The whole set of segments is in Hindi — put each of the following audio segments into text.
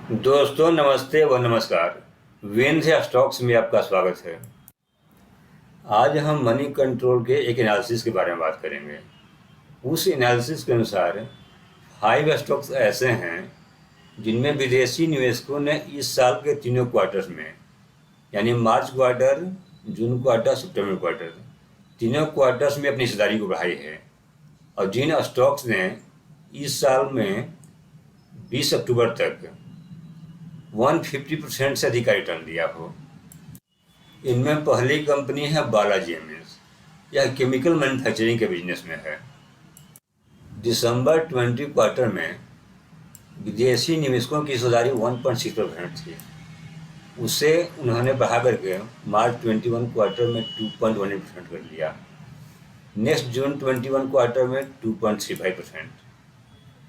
दोस्तों नमस्ते व नमस्कार। वेंस स्टॉक्स में आपका स्वागत है। आज हम मनी कंट्रोल के एक एनालिसिस के बारे में बात करेंगे। उस एनालिसिस के अनुसार 5 स्टॉक्स ऐसे हैं जिनमें विदेशी निवेशकों ने इस साल के तीनों क्वार्टर्स में यानी मार्च क्वार्टर, जून क्वार्टर, सितंबर क्वार्टर, तीनों क्वार्टर्स में अपनी हिस्सेदारी को बढ़ाई है। और जिन स्टॉक्स ने इस साल में 20 अक्टूबर तक 150% से अधिक रिटर्न दिया हो, इनमें पहली कंपनी है बालाजी एमिन्स। यह केमिकल मैन्युफैक्चरिंग के बिजनेस में है। दिसंबर 20 क्वार्टर में विदेशी निवेशकों की हिस्सेदारी 1.6% थी। उसे उन्होंने बढ़ा करके मार्च 21 क्वार्टर में 2.18% कर लिया। नेक्स्ट जून 21 क्वार्टर में 2.35%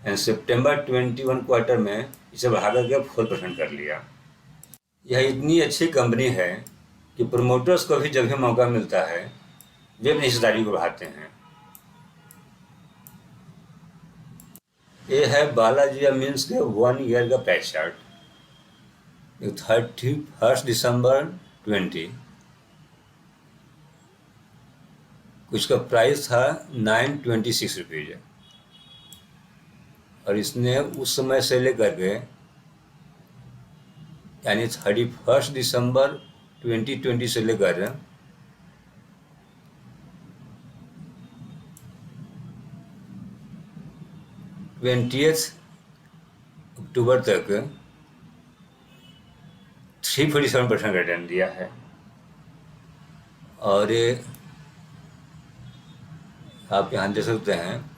एंड सितंबर 21 क्वार्टर में इसे बढ़ा करके 4% कर लिया। यह इतनी अच्छी कंपनी है कि प्रमोटर्स को भी जब भी मौका मिलता है वे अपनी हिस्सेदारी को बढ़ाते हैं। ये है बालाजी एमिन्स के 1 ईयर का प्राइस चार्ट। 31 दिसंबर 20 उसका प्राइस था 926 रुपीज़ और इसने उस समय से लेकर के यानी 31 दिसंबर 2020 से लेकर 20 अक्टूबर तक 347% रिटर्न दिया है। और आप यहाँ देख सकते हैं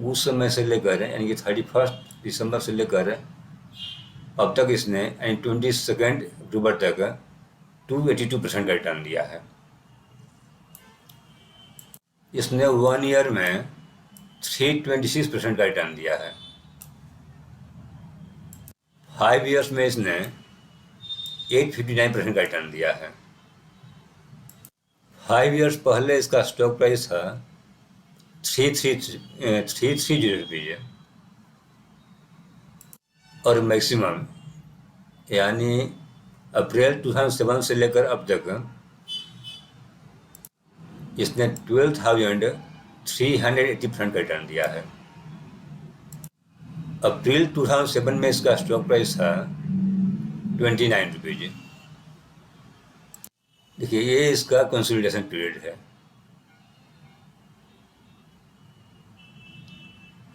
उस समय से लेकर यानी कि 31 दिसंबर से लेकर अब तक इसने यानी 22 अक्टूबर तक 282% का रिटर्न दिया है। इसने 1 ईयर में 326% का रिटर्न दिया है। 5 ईयर्स में इसने 859% का रिटर्न दिया है। 5 ईयर्स पहले इसका स्टॉक प्राइस था 330 रुपीज़ और मैक्सिमम यानी अप्रैल 2007 से लेकर अब तक इसने 12,380% का रिटर्न दिया है। अप्रैल 2007 में इसका स्टॉक प्राइस था 29 रुपीज़। देखिए ये इसका कंसोलिडेशन पीरियड है।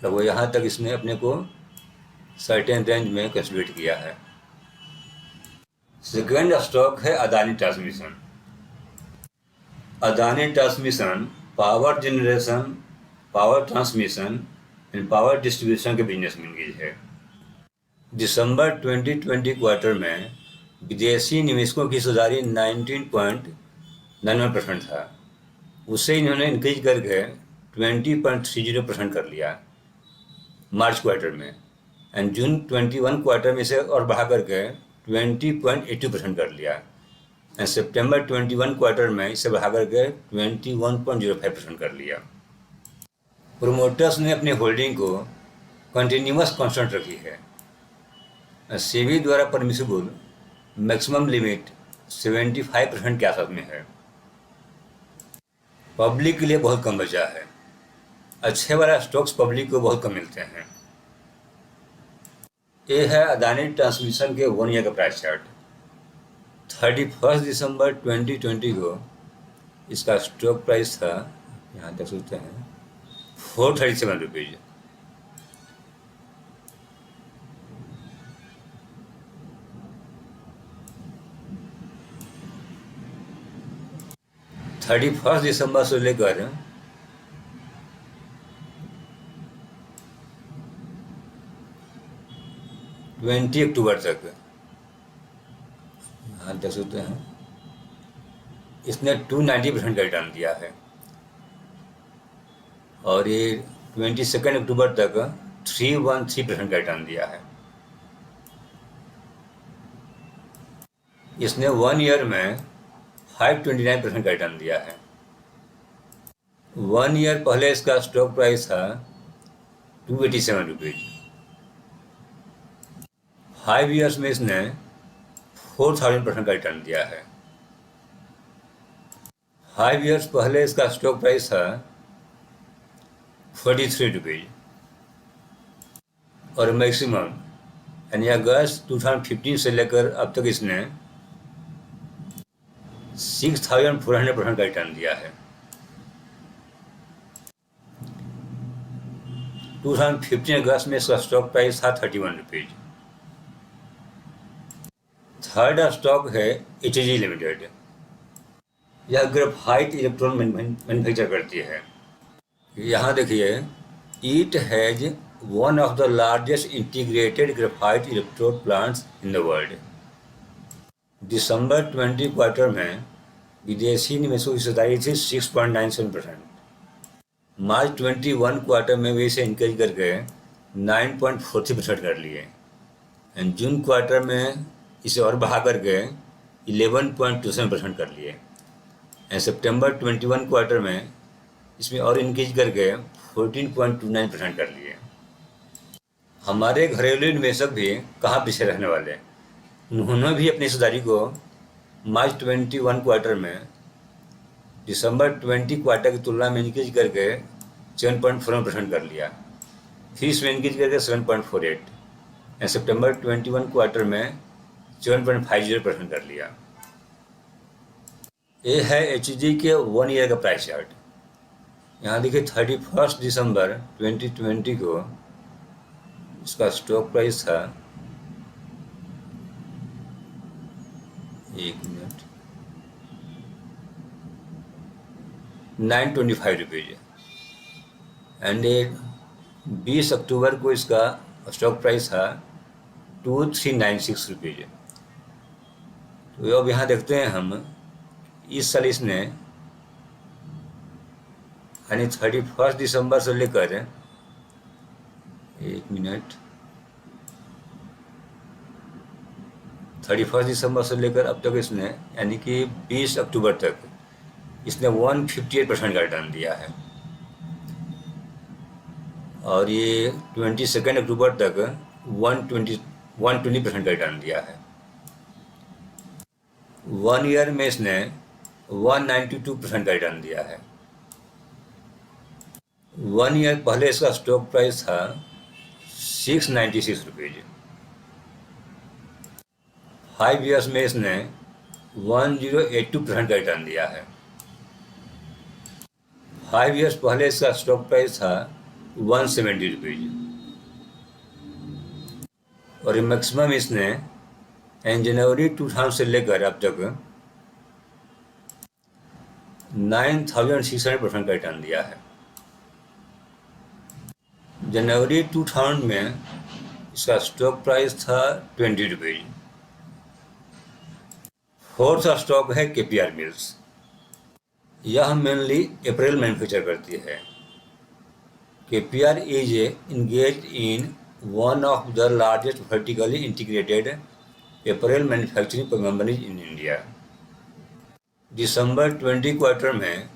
तो वो यहाँ तक इसने अपने को सर्टेन रेंज में कंसोलिडेट किया है। सेकेंड स्टॉक है Adani transmission. Adani transmission power generation, power transmission and power distribution के बिजनेस में इंगेज है। दिसंबर 2020 क्वार्टर में विदेशी निवेशकों की हिस्सेदारी 19.91% था। उससे इन्होंने इंक्रीज करके 20.30% कर लिया मार्च क्वार्टर में एंड जून 21 क्वार्टर में इसे और बढ़ा करके 20.82% कर लिया एंड सितंबर 21 क्वार्टर में इसे बढ़ा करके 21.05% कर लिया। प्रोमोटर्स ने अपनी होल्डिंग को कंटिन्यूअस कांस्टेंट रखी है। सेबी द्वारा परमिसिबल मैक्सिमम लिमिट 75% के आसपास में है। पब्लिक के लिए बहुत कम बचा है। अच्छे वाला स्टॉक्स पब्लिक को बहुत कम मिलते हैं। ये है अदानी ट्रांसमिशन के 1 ईयर का प्राइस चार्ट। 31 दिसंबर 2020 को इसका स्टॉक प्राइस था, यहाँ देख सकते हैं, 437 रुपीज़। थर्टी फर्स्ट दिसंबर से लेकर 20 अक्टूबर तक यहाँ देख सकते हैं इसने 290% का रिटर्न दिया है। और ये 22 अक्टूबर तक 313% का रिटर्न दिया है। इसने 1 ईयर में 529% का रिटर्न दिया है। 1 ईयर पहले इसका स्टॉक प्राइस था 287 रुपीज़ 5 ईयर्स में इसने 4000% का रिटर्न दिया है। 5 ईयर्स पहले इसका स्टॉक प्राइस था 43 रुपीज और मैक्सिमम यानी अगस्त 2015 से लेकर अब तक इसने 6400% का रिटर्न दिया है। 2015 अगस्त में इसका स्टॉक प्राइस था 31 रुपीज। थर्ड स्टॉक है HEG लिमिटेड। यह ग्रेफाइट इलेक्ट्रोड मैन्युफैक्चर करती है। यहाँ देखिए, it has one of the largest integrated graphite electrode plants in the world. December 20 quarter में विदेशी निवेशकों की हिस्सेदारी थी 6.97%। मार्च 21 क्वार्टर में वे इसे इंक्रीज करके 9.43% कर लिए। एंड जून क्वार्टर में इसे और बढ़ा करके 11.27% कर लिए। एंड सितंबर 21 क्वार्टर में इसमें और इंक्रीज करके 14.29% कर लिए। हमारे घरेलू निवेशक भी कहाँ पीछे रहने वाले, उन्होंने भी अपनी हिस्सेदारी को मार्च 21 क्वार्टर में दिसंबर 20 क्वार्टर की तुलना में इंक्रीज करके 7.41% कर लिया। फिर इसमें इंक्रीज करके 7.48 एंड सितंबर 21 क्वार्टर में 7.50% कर लिया। ये है HEG के 1 ईयर का प्राइस चार्ट। यहाँ देखिए 31 दिसंबर 2020 को इसका स्टॉक प्राइस था, एक मिनट, 925 रुपीज। एंड 20 अक्टूबर को इसका स्टॉक प्राइस था 2396 रुपीज। तो अब यहाँ देखते हैं हम, इस साल इसने यानी 31 दिसंबर से लेकर, एक मिनट, 31 दिसंबर से लेकर अब तक इसने यानी कि 20 अक्टूबर तक इसने 158% का रिटर्न दिया है। और ये 22 अक्टूबर तक 120% का रिटर्न दिया है। 1 ईयर में इसने 192% का रिटर्न दिया है। 1 ईयर पहले इसका स्टॉक प्राइस था 696 रुपीज। 5 ईयर्स में इसने 1082% का रिटर्न दिया है। 5 ईयर्स पहले इसका स्टॉक प्राइस था 170 रुपीज और मैक्सिमम इसने जनवरी 2000 से लेकर अब तक 9600% का रिटर्न दिया है। जनवरी 2000 में इसका स्टॉक प्राइस था 20 रुपीज। फोर्थ स्टॉक है KPR मिल्स। यह मेनली अप्रैल मैन्युफैक्चर करती है। KPR is engaged in one of the largest vertically integrated apparel manufacturing companies in India। December 20 quarter में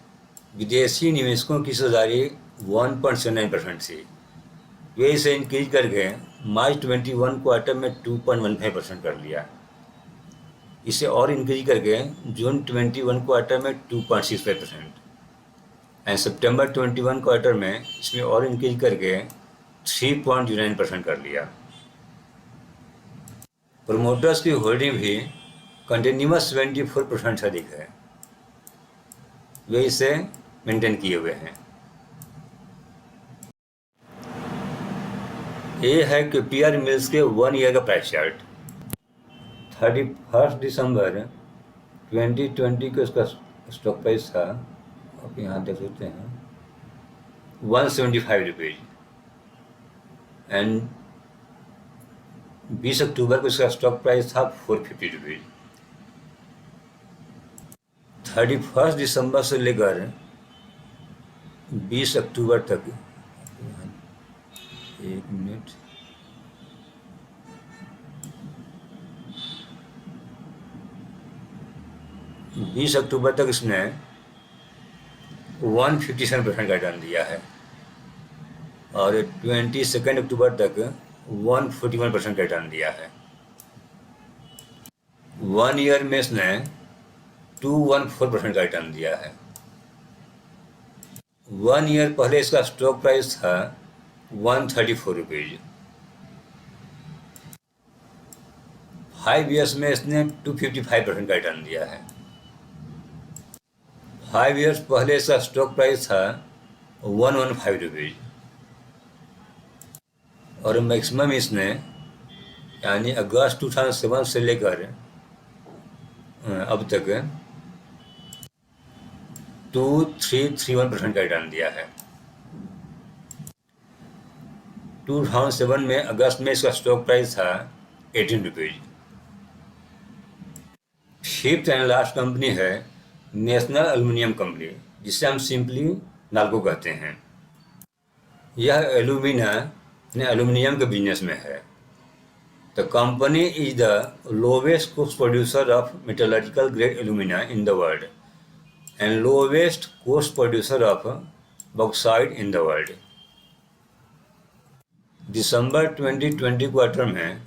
विदेशी निवेशकों की हिस्सेदारी 1.79% थी। वे इसे इंक्रीज करके मार्च 21 क्वार्टर में 2.15% कर लिया। इसे और इंक्रीज करके जून 21 क्वार्टर में 2.65% एंड सितंबर 21 क्वार्टर में इसमें और इंक्रीज करके 3.09% कर लिया। प्रोमोटर्स की होल्डिंग भी कंटिन्यूअस 74% से अधिक है। वे इसे मेंटेन किए हुए हैं। ये है KPR मिल्स के 1 ईयर का प्राइस चार्ट। 31 दिसंबर 2020 को इसका स्टॉक प्राइस था, आप यहाँ देख सकते हैं, 175 रुपीज एंड 20 अक्टूबर को इसका स्टॉक प्राइस था 450 रुपीज। 31 दिसंबर से लेकर 20 अक्टूबर तक, एक मिनट, बीस अक्टूबर तक इसने 157% का रिटर्न दिया है और 22 अक्टूबर तक 141% का रिटर्न दिया है। 1 ईयर में इसने 214% का रिटर्न दिया है। 1 ईयर पहले इसका स्टॉक प्राइस था 134 रुपीज। 5 ईयर्स में इसने 255% का रिटर्न दिया है। 5 ईयर्स पहले इसका स्टॉक प्राइस था 115 रुपीज और मैक्सिमम इसने यानी अगस्त 2007 से लेकर अब तक 2331% का रिटर्न दिया है। 2007 में अगस्त में इसका स्टॉक प्राइस था 18 rupees. Fifth and last company है नेशनल एल्युमिनियम कंपनी, जिसे हम सिंपली नाल्को कहते हैं। यह एल्युमिनियम के बिजनेस में है। The company is the lowest cost producer of metallurgical grade alumina in the world and lowest cost producer of bauxite in the world. December 2020 quarter में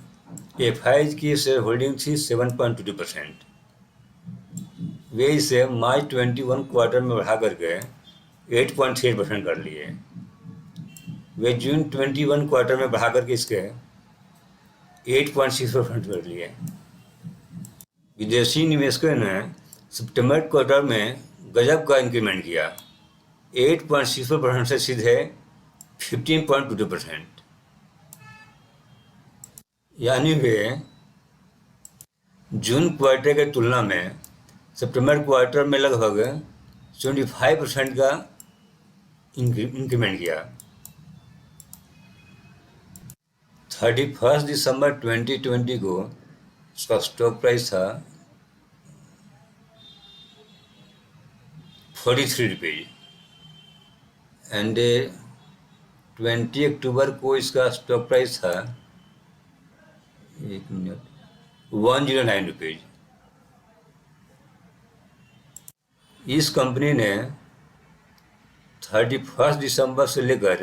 एफआईज की शेयर होल्डिंग थी 7.22%। वे इसे मार्च 21 क्वार्टर में बढ़ा करके 8.3% कर लिए। वे जून 21 क्वार्टर में बढ़ा करके इसके 8.6% कर लिए। विदेशी निवेशकों ने सितंबर क्वार्टर में गजब का इंक्रीमेंट किया, 8.6% से सीधे 15.22%। यानी वे जून क्वार्टर की तुलना में सितंबर क्वार्टर में लगभग 25% का इंक्रीमेंट किया। 31 दिसंबर 2020 को उसका स्टॉक प्राइस था 43 रुपीज एंड 20 अक्टूबर को इसका स्टॉक प्राइस था 109 रुपीज। इस कंपनी ने 31 दिसंबर से लेकर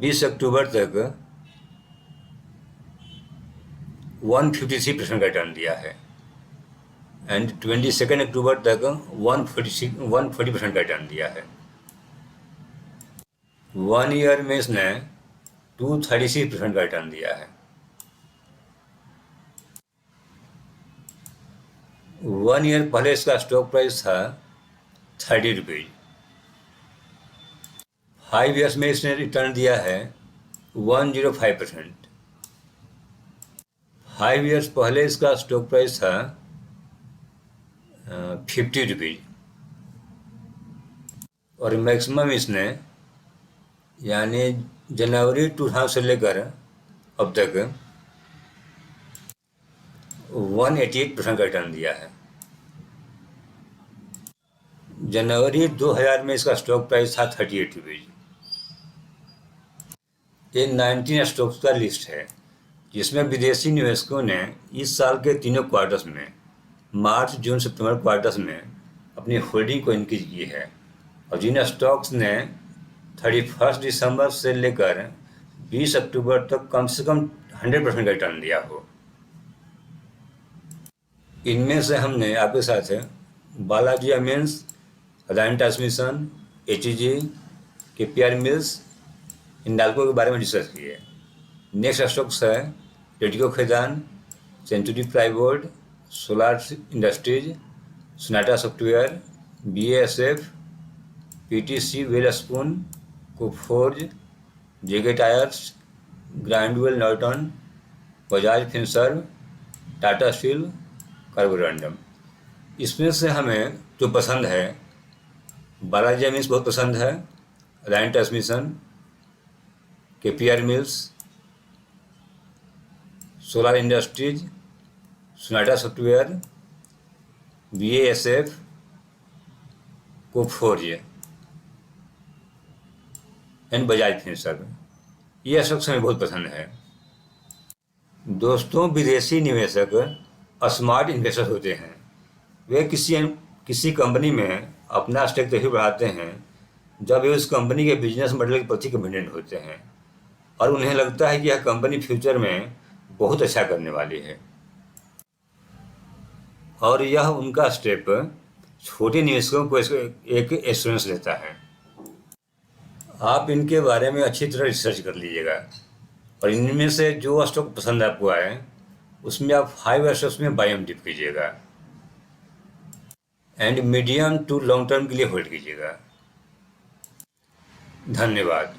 20 अक्टूबर तक 153% का रिटर्न दिया है एंड 22 अक्टूबर तक 140% का रिटर्न दिया है। 1 ईयर में इसने 236% का रिटर्न दिया है। 1 ईयर पहले इसका स्टॉक प्राइस था 30 रुपीज। 5 ईयर्स में इसने रिटर्न दिया है 105%। 5 ईयर्स पहले इसका स्टॉक प्राइस था 50 रुपीज और मैक्सिमम इसने यानी जनवरी 2000 से लेकर अब तक 188% का रिटर्न दिया है। जनवरी 2000 में इसका स्टॉक प्राइस था 38 रुपीज। ये 19 स्टॉक्स का लिस्ट है जिसमें विदेशी निवेशकों ने इस साल के तीनों क्वार्टर्स में मार्च, जून, सितंबर क्वार्टर्स में अपनी होल्डिंग को इंक्रीज की है और जिन स्टॉक्स ने 31 दिसंबर से लेकर 20 अक्टूबर तक कम से कम 100% का रिटर्न दिया हो। इनमें से हमने आपके साथ Balaji Amines, Adani Transmission, HEG, KPR Mills, Hindalco के बारे में डिस्कस किए। नेक्स्ट स्टॉक्स है Radico Khaitan, Century Plywood, Solar Industries, Sonata Software, BASF, PTC Welspun, Coforge, JK Tyres, Grindwell Norton, Bajaj Finserv, Tata Steel, Carborundum. इसमें से हमें जो पसंद है बालाजी अमीन्स बहुत पसंद है, Adani transmission, KPR mills, solar Industries, Sonata Software, BASF, Coforge and Bajaj Finserv. यह स्टॉक्स हमें बहुत पसंद है। दोस्तों, विदेशी निवेशक स्मार्ट इन्वेस्टर होते हैं वे किसी कंपनी में अपना स्टेक तभी बढ़ाते हैं जब वे उस कंपनी के बिजनेस मॉडल के प्रति कॉन्फिडेंट होते हैं और उन्हें लगता है कि यह कंपनी फ्यूचर में बहुत अच्छा करने वाली है। और यह उनका स्टेप छोटे निवेशकों को एक एश्योरेंस देता है। आप इनके बारे में अच्छी तरह रिसर्च कर लीजिएगा और इनमें से जो स्टॉक पसंद आपको आए उसमें आप 5 स्टॉक्स में बाय ऑन डिप कीजिएगा and medium to long term के लिए होल्ड कीजिएगा। धन्यवाद।